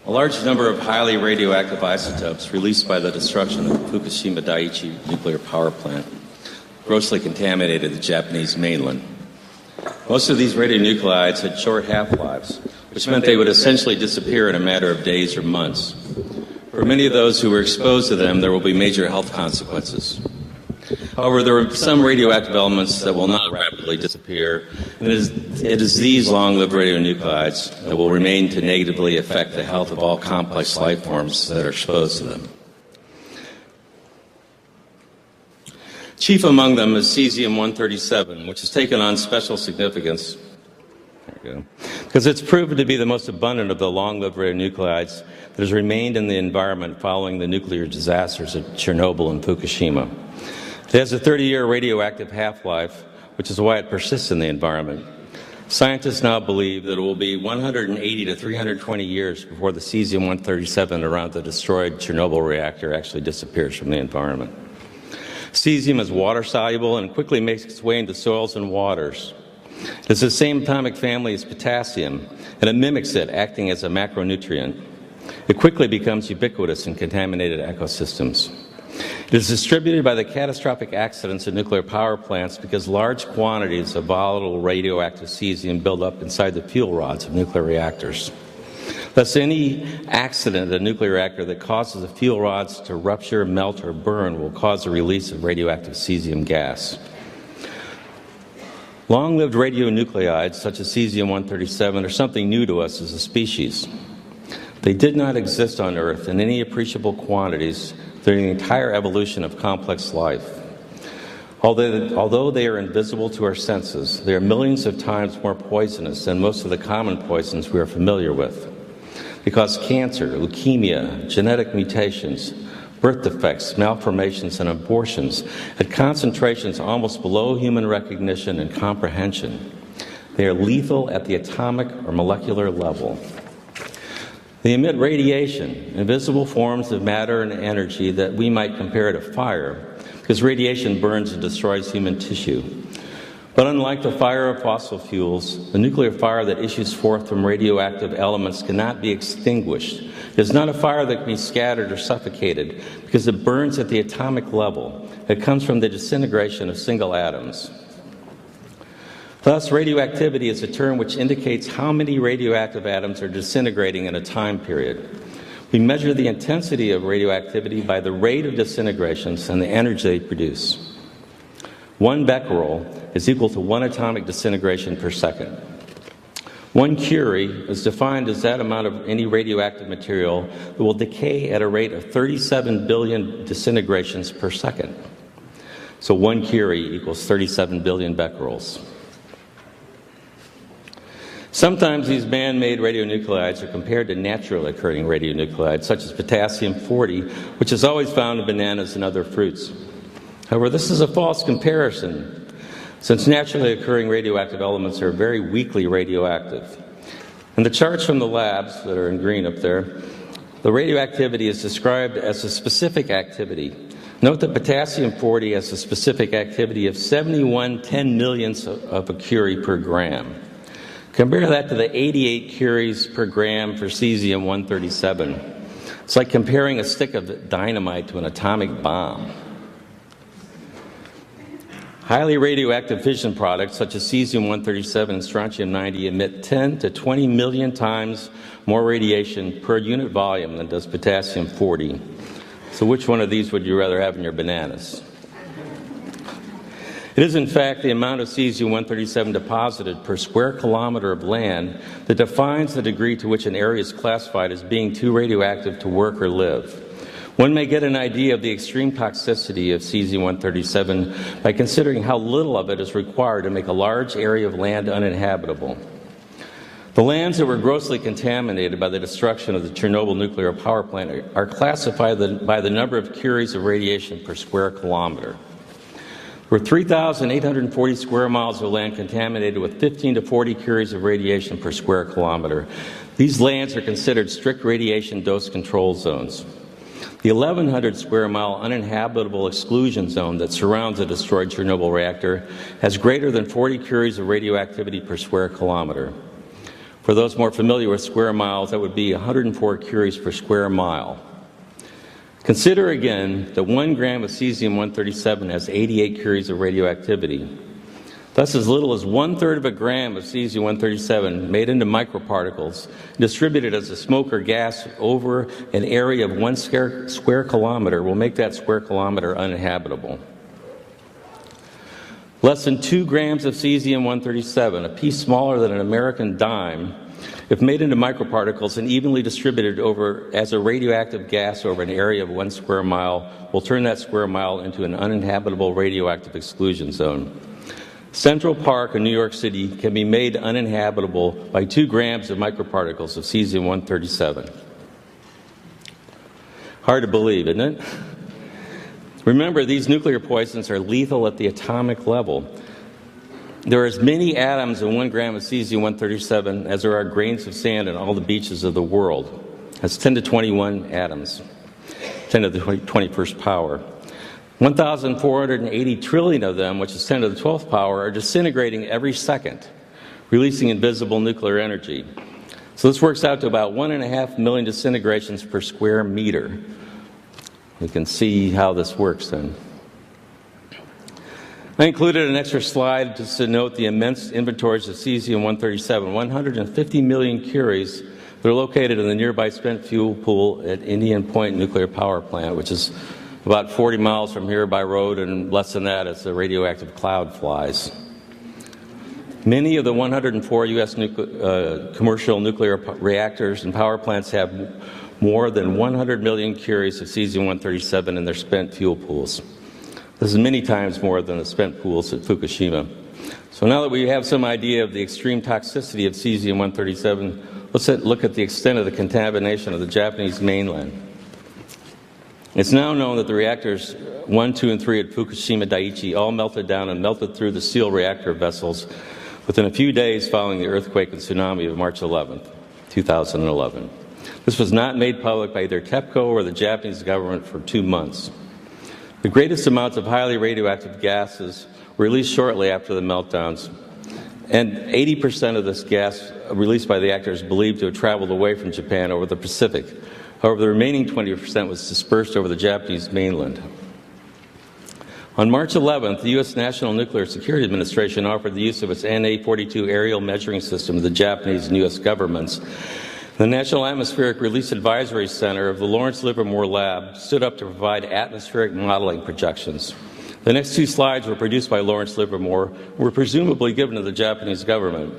A large number of highly radioactive isotopes released by the destruction of the Fukushima I nuclear power plant grossly contaminated the Japanese mainland. Most of these radionuclides had short half-lives, which meant they would essentially disappear in a matter of days or months. For many of those who were exposed to them, there will be major health consequences. However, there are some radioactive elements that will not rapidly disappear, and it is these long-lived radionuclides that will remain to negatively affect the health of all complex life forms that are exposed to them. Chief among them is Cesium-137, which has taken on special significance because it's proven to be the most abundant of the long-lived radionuclides that has remained in the environment following the nuclear disasters at Chernobyl and Fukushima. It has a 30-year radioactive half-life, which is why it persists in the environment. Scientists now believe that it will be 180 to 320 years before the Cesium-137 around the destroyed Chernobyl reactor actually disappears from the environment. Cesium is water-soluble and quickly makes its way into soils and waters. It is the same atomic family as potassium, and it mimics it, acting as a macronutrient. It quickly becomes ubiquitous in contaminated ecosystems. It is distributed by the catastrophic accidents of nuclear power plants because large quantities of volatile radioactive cesium build up inside the fuel rods of nuclear reactors. Thus, any accident at a nuclear reactor that causes the fuel rods to rupture, melt, or burn will cause the release of radioactive cesium gas. Long-lived radionuclides, such as Cesium-137, are something new to us as a species. They did not exist on Earth in any appreciable quantities during the entire evolution of complex life. Although they are invisible to our senses, they are millions of times more poisonous than most of the common poisons we are familiar with. They cause cancer, leukemia, genetic mutations, birth defects, malformations, and abortions at concentrations almost below human recognition and comprehension. They are lethal at the atomic or molecular level. They emit radiation, invisible forms of matter and energy that we might compare to fire, because radiation burns and destroys human tissue. But unlike the fire of fossil fuels, the nuclear fire that issues forth from radioactive elements cannot be extinguished. It is not a fire that can be scattered or suffocated, because it burns at the atomic level. It comes from the disintegration of single atoms. Thus, radioactivity is a term which indicates how many radioactive atoms are disintegrating in a time period. We measure the intensity of radioactivity by the rate of disintegrations and the energy they produce. 1 becquerel is equal to 1 atomic disintegration per second. 1 curie is defined as that amount of any radioactive material that will decay at a rate of 37 billion disintegrations per second. So 1 curie equals 37 billion becquerels. Sometimes these man-made radionuclides are compared to naturally occurring radionuclides, such as potassium-40, which is always found in bananas and other fruits. However, this is a false comparison, since naturally occurring radioactive elements are very weakly radioactive. In the charts from the labs that are in green up there, the radioactivity is described as a specific activity. Note that potassium-40 has a specific activity of 71 10-millionths of a curie per gram. Compare that to the 88 curies per gram for Cesium-137. It's like comparing a stick of dynamite to an atomic bomb. Highly radioactive fission products such as Cesium-137 and Strontium-90 emit 10 to 20 million times more radiation per unit volume than does potassium-40. So which one of these would you rather have in your bananas? It is, in fact, the amount of Cesium-137 deposited per square kilometer of land that defines the degree to which an area is classified as being too radioactive to work or live. One may get an idea of the extreme toxicity of Cesium-137 by considering how little of it is required to make a large area of land uninhabitable. The lands that were grossly contaminated by the destruction of the Chernobyl nuclear power plant are classified by the number of curies of radiation per square kilometer. There were 3,840 square miles of land contaminated with 15 to 40 curies of radiation per square kilometer. These lands are considered strict radiation dose control zones. The 1,100 square mile uninhabitable exclusion zone that surrounds a destroyed Chernobyl reactor has greater than 40 curies of radioactivity per square kilometer. For those more familiar with square miles, that would be 104 curies per square mile. Consider again that 1 gram of cesium-137 has 88 curies of radioactivity. Thus, as little as 1/3 of a gram of cesium-137 made into microparticles, distributed as a smoke or gas over an area of 1 square kilometer, will make that square kilometer uninhabitable. Less than 2 grams of cesium-137, a piece smaller than an American dime, if made into microparticles and evenly distributed as a radioactive gas over an area of 1 square mile, will turn that square mile into an uninhabitable radioactive exclusion zone. Central Park in New York City can be made uninhabitable by 2 grams of microparticles of cesium-137. Hard to believe, isn't it? Remember, these nuclear poisons are lethal at the atomic level. There are as many atoms in 1 gram of cesium-137 as there are grains of sand in all the beaches of the world. That's 10 to 21 atoms, 10 to the 21st power. 1,480 trillion of them, which is 10 to the 12th power, are disintegrating every second, releasing invisible nuclear energy. So this works out to about 1.5 million disintegrations per square meter. You can see how this works then. I included an extra slide just to note the immense inventories of cesium-137, 150 million curies that are located in the nearby spent fuel pool at Indian Point Nuclear Power Plant, which is about 40 miles from here by road, and less than that as the radioactive cloud flies. Many of the 104 U.S. commercial nuclear reactors and power plants have more than 100 million curies of cesium-137 in their spent fuel pools. This is many times more than the spent pools at Fukushima. So now that we have some idea of the extreme toxicity of cesium-137, let's look at the extent of the contamination of the Japanese mainland. It's now known that the reactors 1, 2, and 3 at Fukushima Daiichi all melted down and melted through the steel reactor vessels within a few days following the earthquake and tsunami of March 11, 2011. This was not made public by either TEPCO or the Japanese government for 2 months. The greatest amounts of highly radioactive gases were released shortly after the meltdowns, and 80% of this gas released by the reactor is believed to have traveled away from Japan over the Pacific. However, the remaining 20% was dispersed over the Japanese mainland. On March 11th, the U.S. National Nuclear Security Administration offered the use of its NA-42 aerial measuring system to the Japanese and U.S. governments. The National Atmospheric Release Advisory Center of the Lawrence Livermore Lab stood up to provide atmospheric modeling projections. The next 2 slides were produced by Lawrence Livermore and were presumably given to the Japanese government.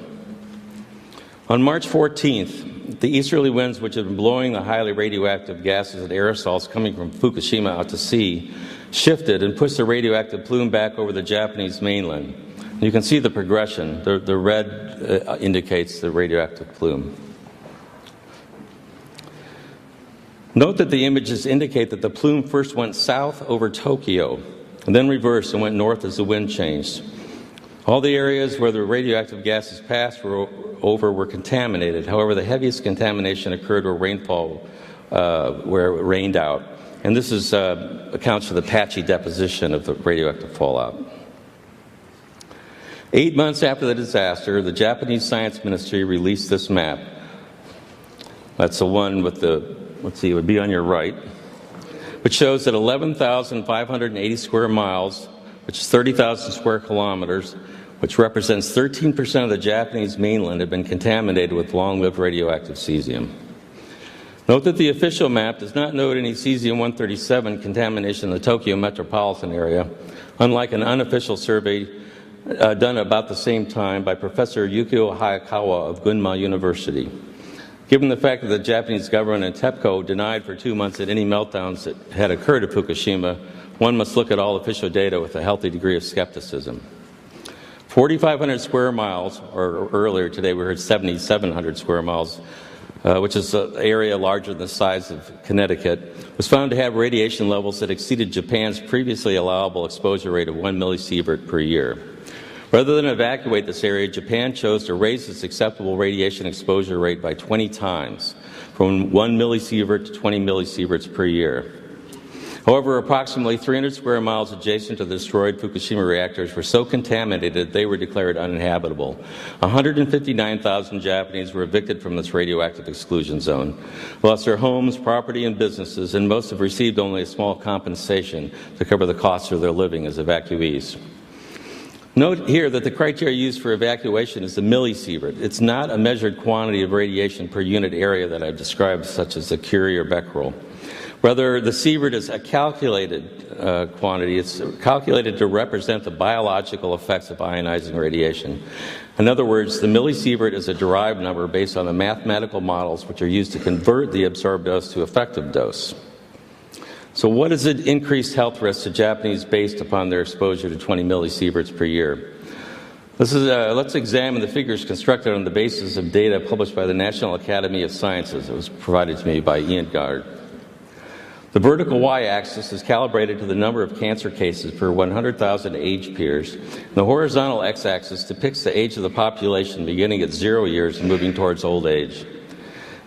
On March 14th, the easterly winds which had been blowing the highly radioactive gases and aerosols coming from Fukushima out to sea shifted and pushed the radioactive plume back over the Japanese mainland. And you can see the progression. The red indicates the radioactive plume. Note that the images indicate that the plume first went south over Tokyo and then reversed and went north as the wind changed. All the areas where the radioactive gases passed were contaminated. However, the heaviest contamination occurred where where it rained out. And this accounts for the patchy deposition of the radioactive fallout. 8 months after the disaster, the Japanese Science Ministry released this map. That's the one with the, let's see, it would be on your right, which shows that 11,580 square miles, which is 30,000 square kilometers, which represents 13% of the Japanese mainland, had been contaminated with long-lived radioactive cesium. Note that the official map does not note any cesium-137 contamination in the Tokyo metropolitan area, unlike an unofficial survey done about the same time by Professor Yukio Hayakawa of Gunma University. Given the fact that the Japanese government and TEPCO denied for 2 months that any meltdowns that had occurred at Fukushima, one must look at all official data with a healthy degree of skepticism. 4,500 square miles, or earlier today we heard 7,700 square miles, which is an area larger than the size of Connecticut, was found to have radiation levels that exceeded Japan's previously allowable exposure rate of 1 millisievert per year. Rather than evacuate this area, Japan chose to raise its acceptable radiation exposure rate by 20 times, from 1 millisievert to 20 millisieverts per year. However, approximately 300 square miles adjacent to the destroyed Fukushima reactors were so contaminated they were declared uninhabitable. 159,000 Japanese were evicted from this radioactive exclusion zone, lost their homes, property, and businesses, and most have received only a small compensation to cover the costs of their living as evacuees. Note here that the criteria used for evacuation is the millisievert. It's not a measured quantity of radiation per unit area that I've described, such as the Curie or becquerel. Rather, the sievert is a calculated quantity. It's calculated to represent the biological effects of ionizing radiation. In other words, the millisievert is a derived number based on the mathematical models which are used to convert the absorbed dose to effective dose. So what is the increased health risk to Japanese based upon their exposure to 20 millisieverts per year? Let's examine the figures constructed on the basis of data published by the National Academy of Sciences. It was provided to me by Ian Gard. The vertical y-axis is calibrated to the number of cancer cases per 100,000 age peers. And the horizontal x-axis depicts the age of the population beginning at 0 years and moving towards old age.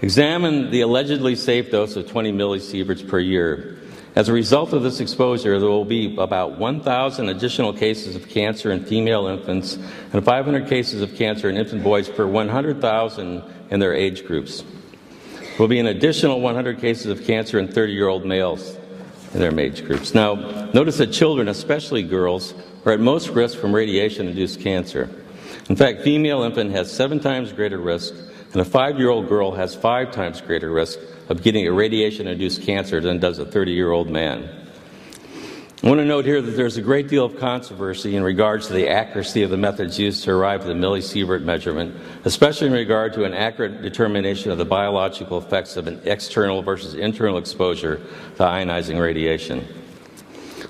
Examine the allegedly safe dose of 20 millisieverts per year. As a result of this exposure, there will be about 1,000 additional cases of cancer in female infants and 500 cases of cancer in infant boys per 100,000 in their age groups. There will be an additional 100 cases of cancer in 30-year-old males in their age groups. Now, notice that children, especially girls, are at most risk from radiation-induced cancer. In fact, female infant has 7 times greater risk, and a 5-year-old girl has 5 times greater risk of getting a radiation-induced cancer than does a 30-year-old man. I want to note here that there's a great deal of controversy in regards to the accuracy of the methods used to arrive at the millisievert measurement, especially in regard to an accurate determination of the biological effects of an external versus internal exposure to ionizing radiation.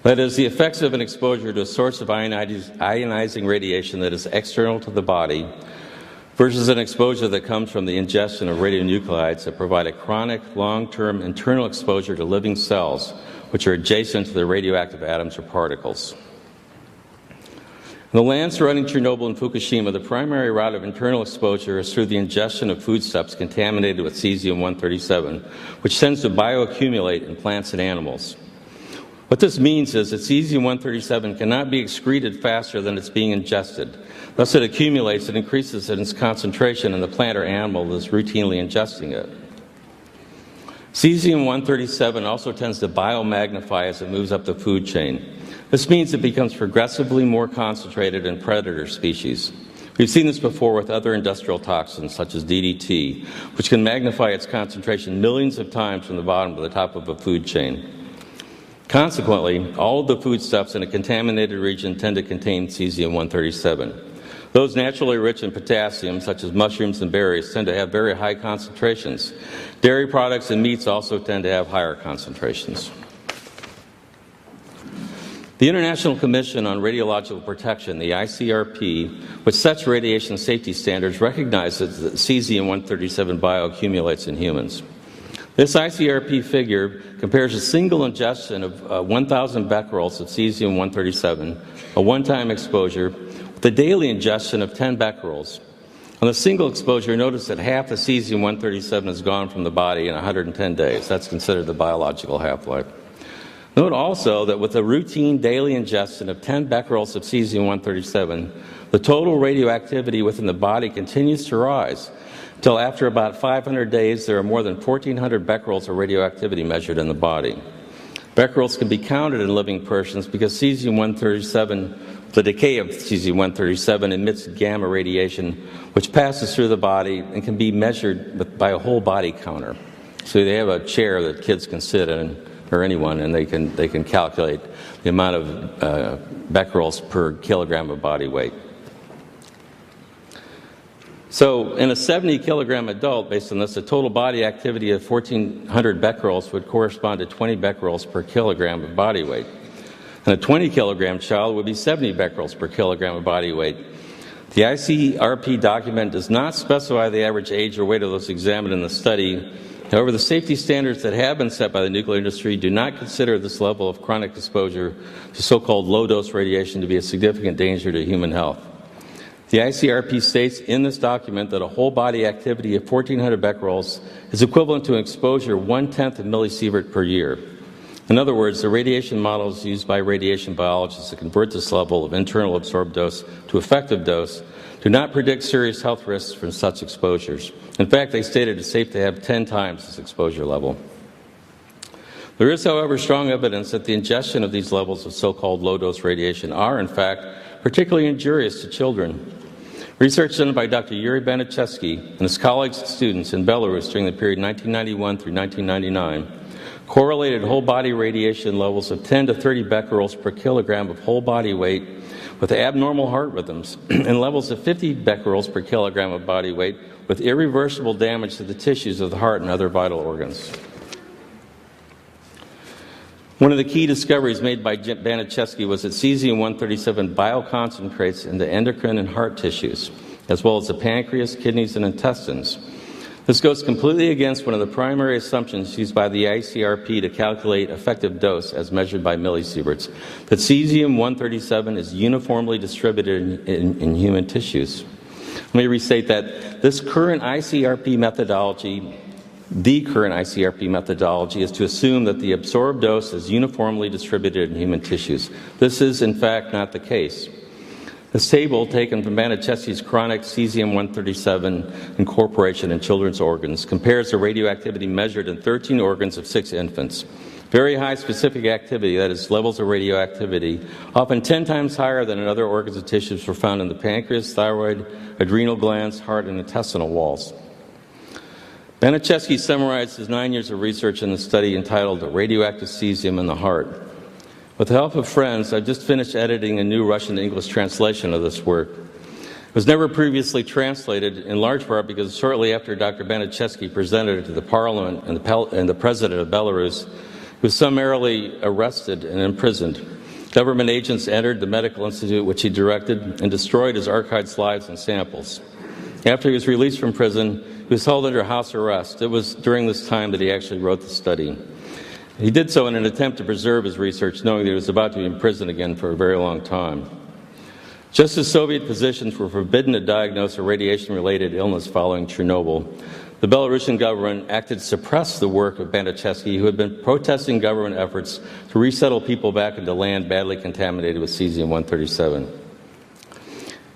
That is, the effects of an exposure to a source of ionizing radiation that is external to the body versus an exposure that comes from the ingestion of radionuclides that provide a chronic, long-term internal exposure to living cells, which are adjacent to the radioactive atoms or particles. In the land surrounding Chernobyl and Fukushima, the primary route of internal exposure is through the ingestion of foodstuffs contaminated with Cesium-137, which tends to bioaccumulate in plants and animals. What this means is that Cesium-137 cannot be excreted faster than it's being ingested. Thus, it accumulates and increases in its concentration in the plant or animal that is routinely ingesting it. Cesium-137 also tends to biomagnify as it moves up the food chain. This means it becomes progressively more concentrated in predator species. We've seen this before with other industrial toxins, such as DDT, which can magnify its concentration millions of times from the bottom to the top of a food chain. Consequently, all of the foodstuffs in a contaminated region tend to contain Cesium-137. Those naturally rich in potassium, such as mushrooms and berries, tend to have very high concentrations. Dairy products and meats also tend to have higher concentrations. The International Commission on Radiological Protection, the ICRP, which sets radiation safety standards, recognizes that Cesium-137 bioaccumulates in humans. This ICRP figure compares a single ingestion of 1,000 becquerels of Cesium-137, a one-time exposure, with a daily ingestion of 10 becquerels. On a single exposure, notice that half the Cesium-137 is gone from the body in 110 days. That's considered the biological half-life. Note also that with a routine daily ingestion of 10 becquerels of Cesium-137, the total radioactivity within the body continues to rise until after about 500 days there are more than 1,400 becquerels of radioactivity measured in the body. Becquerels can be counted in living persons because Cesium-137, the decay of Cesium-137 emits gamma radiation which passes through the body and can be measured by a whole body counter. So they have a chair that kids can sit in, or anyone, and they can calculate the amount of becquerels per kilogram of body weight. So in a 70-kilogram adult, based on this, the total body activity of 1,400 becquerels would correspond to 20 becquerels per kilogram of body weight. And a 20-kilogram child would be 70 becquerels per kilogram of body weight. The ICRP document does not specify the average age or weight of those examined in the study. However, the safety standards that have been set by the nuclear industry do not consider this level of chronic exposure to so-called low-dose radiation to be a significant danger to human health. The ICRP states in this document that a whole body activity of 1,400 becquerels is equivalent to an exposure 1/10 of millisievert per year. In other words, the radiation models used by radiation biologists to convert this level of internal absorbed dose to effective dose do not predict serious health risks from such exposures. In fact, they stated it's safe to have 10 times this exposure level. There is, however, strong evidence that the ingestion of these levels of so-called low-dose radiation are, in fact, particularly injurious to children. Research done by Dr. Yuri Baniszewski and his colleagues and students in Belarus during the period 1991 through 1999 correlated whole-body radiation levels of 10 to 30 becquerels per kilogram of whole body weight with abnormal heart rhythms and levels of 50 becquerels per kilogram of body weight with irreversible damage to the tissues of the heart and other vital organs. One of the key discoveries made by Baniszewski was that Cesium-137 bioconcentrates into endocrine and heart tissues, as well as the pancreas, kidneys, and intestines. This goes completely against one of the primary assumptions used by the ICRP to calculate effective dose as measured by millisieverts, that Cesium-137 is uniformly distributed in human tissues. Let me restate that the current ICRP methodology is to assume that the absorbed dose is uniformly distributed in human tissues. This is, in fact, not the case. This table, taken from Baniszewski's chronic Cesium-137 incorporation in children's organs, compares the radioactivity measured in 13 organs of 6 infants. Very high specific activity, that is, levels of radioactivity, often 10 times higher than in other organs and tissues, were found in the pancreas, thyroid, adrenal glands, heart, and intestinal walls. Baniszewski summarized his 9 years of research in the study entitled Radioactive Cesium in the Heart. With the help of friends, I've just finished editing a new Russian-English translation of this work. It was never previously translated, in large part because shortly after Dr. Baniszewski presented it to the Parliament and the President of Belarus, he was summarily arrested and imprisoned. Government agents entered the medical institute which he directed and destroyed his archived slides and samples. After he was released from prison, he was held under house arrest. It was during this time that he actually wrote the study. He did so in an attempt to preserve his research, knowing that he was about to be in prison again for a very long time. Just as Soviet physicians were forbidden to diagnose a radiation-related illness following Chernobyl, the Belarusian government acted to suppress the work of Baniszewski, who had been protesting government efforts to resettle people back into land badly contaminated with Cesium-137.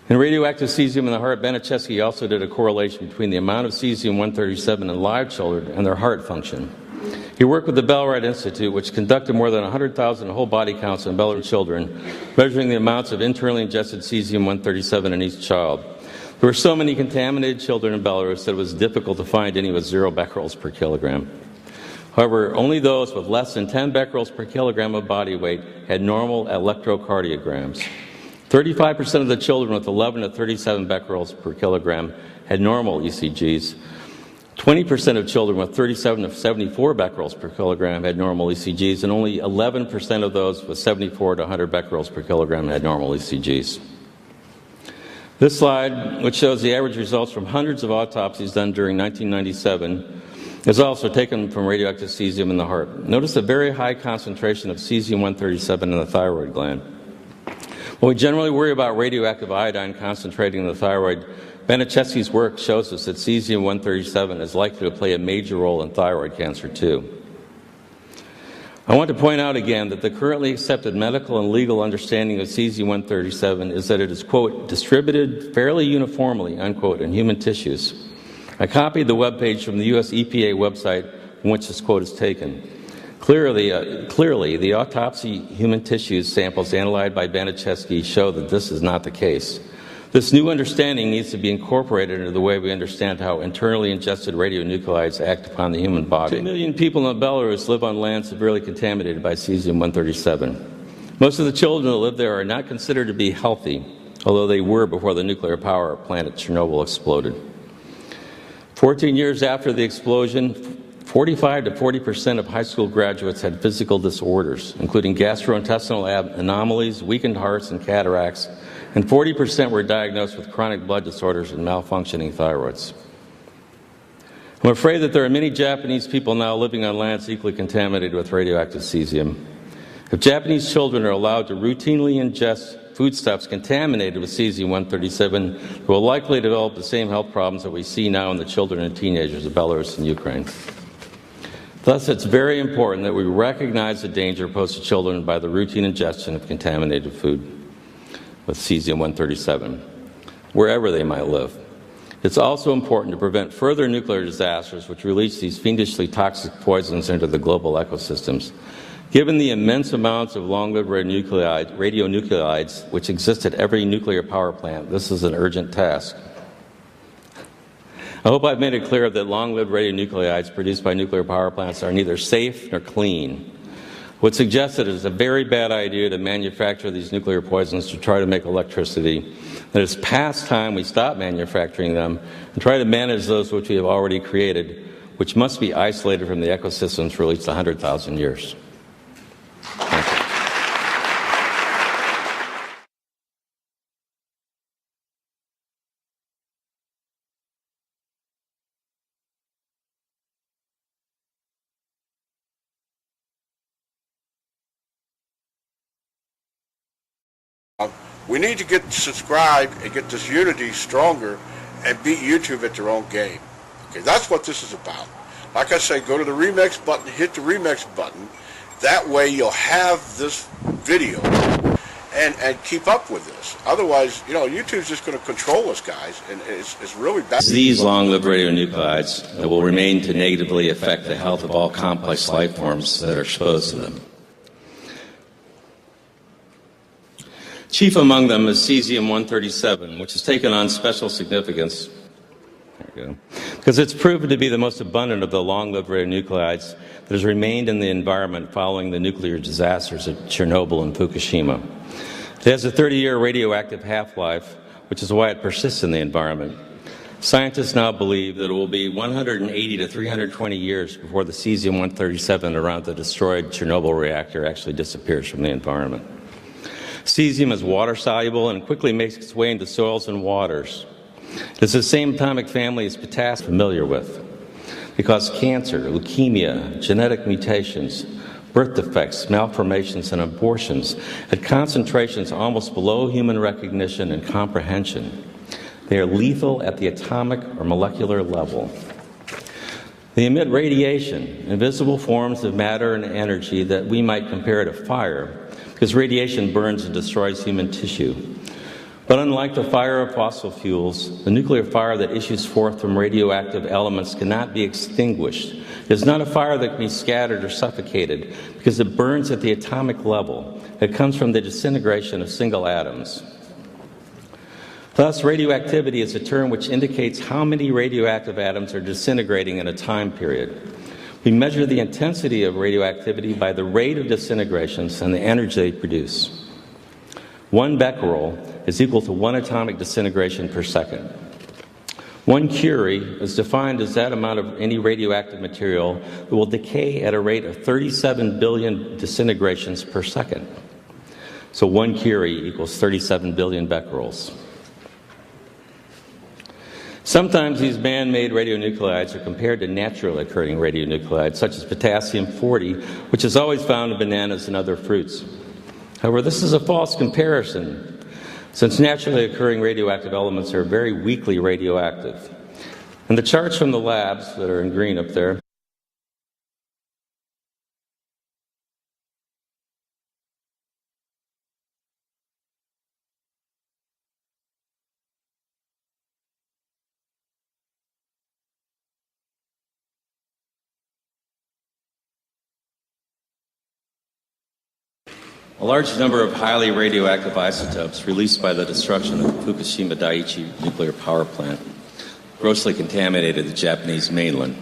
In radioactive cesium in the heart, Baniszewski also did a correlation between the amount of Cesium-137 in live children and their heart function. He worked with the Belrad Institute, which conducted more than 100,000 whole body counts on Belarusian children, measuring the amounts of internally ingested Cesium-137 in each child. There were so many contaminated children in Belarus that it was difficult to find any with 0 becquerels per kilogram. However, only those with less than 10 becquerels per kilogram of body weight had normal electrocardiograms. 35% of the children with 11 to 37 becquerels per kilogram had normal ECGs. 20% of children with 37 to 74 becquerels per kilogram had normal ECGs, and only 11% of those with 74 to 100 becquerels per kilogram had normal ECGs. This slide, which shows the average results from hundreds of autopsies done during 1997, is also taken from radioactive cesium in the heart. Notice a very high concentration of Cesium-137 in the thyroid gland. When we generally worry about radioactive iodine concentrating in the thyroid, Baniszewski's work shows us that Cesium-137 is likely to play a major role in thyroid cancer too. I want to point out again that the currently accepted medical and legal understanding of Cesium-137 is that it is, quote, distributed fairly uniformly, unquote, in human tissues. I copied the webpage from the U.S. EPA website from which this quote is taken. Clearly, the autopsy human tissues samples analyzed by Baniszewski show that this is not the case. This new understanding needs to be incorporated into the way we understand how internally ingested radionuclides act upon the human body. 2 million people in Belarus live on land severely contaminated by Cesium-137. Most of the children that live there are not considered to be healthy, although they were before the nuclear power plant at Chernobyl exploded. 14 years after the explosion, 45 to 40% of high school graduates had physical disorders, including gastrointestinal anomalies, weakened hearts, and cataracts, and 40% were diagnosed with chronic blood disorders and malfunctioning thyroids. I'm afraid that there are many Japanese people now living on lands equally contaminated with radioactive cesium. If Japanese children are allowed to routinely ingest foodstuffs contaminated with Cesium-137, they will likely develop the same health problems that we see now in the children and teenagers of Belarus and Ukraine. Thus, it's very important that we recognize the danger posed to children by the routine ingestion of contaminated food with Cesium-137, wherever they might live. It's also important to prevent further nuclear disasters which release these fiendishly toxic poisons into the global ecosystems. Given the immense amounts of long-lived radionuclides which exist at every nuclear power plant, this is an urgent task. I hope I've made it clear that long-lived radionuclides produced by nuclear power plants are neither safe nor clean. What's suggested is a very bad idea to manufacture these nuclear poisons to try to make electricity. That it's past time we stop manufacturing them and try to manage those which we have already created, which must be isolated from the ecosystems for at least 100,000 years. We need to get subscribed and get this unity stronger and beat YouTube at their own game. Okay, that's what this is about. Like I say, go to the remix button, hit the remix button. That way you'll have this video and keep up with this. Otherwise, you know, YouTube's just going to control us, guys, and it's really bad. These long-lived radionuclides that will remain to negatively affect the health of all complex life forms that are exposed to them. Chief among them is Cesium-137, which has taken on special significance because it's proven to be the most abundant of the long-lived radionuclides that has remained in the environment following the nuclear disasters at Chernobyl and Fukushima. It has a 30-year radioactive half-life, which is why it persists in the environment. Scientists now believe that it will be 180 to 320 years before the Cesium-137 around the destroyed Chernobyl reactor actually disappears from the environment. Cesium is water-soluble and quickly makes its way into soils and waters. It's the same atomic family as potassium familiar with. It causes cancer, leukemia, genetic mutations, birth defects, malformations, and abortions at concentrations almost below human recognition and comprehension. They are lethal at the atomic or molecular level. They emit radiation, invisible forms of matter and energy that we might compare to fire, because radiation burns and destroys human tissue. But unlike the fire of fossil fuels, the nuclear fire that issues forth from radioactive elements cannot be extinguished. It is not a fire that can be scattered or suffocated, because it burns at the atomic level. It comes from the disintegration of single atoms. Thus, radioactivity is a term which indicates how many radioactive atoms are disintegrating in a time period. We measure the intensity of radioactivity by the rate of disintegrations and the energy they produce. 1 becquerel is equal to 1 atomic disintegration per second. 1 curie is defined as that amount of any radioactive material that will decay at a rate of 37 billion disintegrations per second. So 1 curie equals 37 billion becquerels. Sometimes these man-made radionuclides are compared to naturally occurring radionuclides, such as potassium-40, which is always found in bananas and other fruits. However, this is a false comparison, since naturally occurring radioactive elements are very weakly radioactive. And the charts from the labs that are in green up there a large number of highly radioactive isotopes released by the destruction of the Fukushima Daiichi nuclear power plant grossly contaminated the Japanese mainland.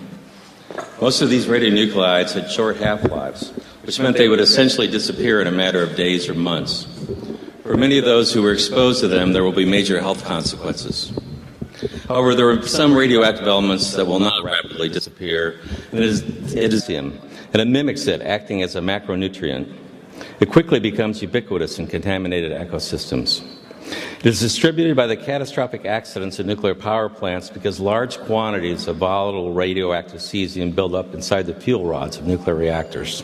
Most of these radionuclides had short half-lives, which meant they would essentially disappear in a matter of days or months. For many of those who were exposed to them, there will be major health consequences. However, there are some radioactive elements that will not rapidly disappear, and it is cesium, and it mimics it, acting as a macronutrient. It quickly becomes ubiquitous in contaminated ecosystems. It is distributed by the catastrophic accidents at nuclear power plants because large quantities of volatile radioactive cesium build up inside the fuel rods of nuclear reactors.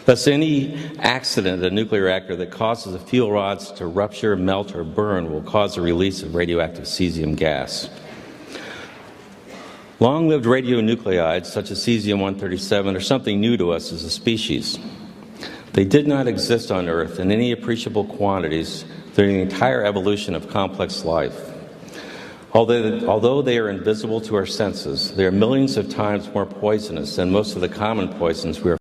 Thus, any accident at a nuclear reactor that causes the fuel rods to rupture, melt, or burn will cause the release of radioactive cesium gas. Long-lived radionuclides, such as Cesium-137, are something new to us as a species. They did not exist on Earth in any appreciable quantities during the entire evolution of complex life. Although they are invisible to our senses, they are millions of times more poisonous than most of the common poisons we are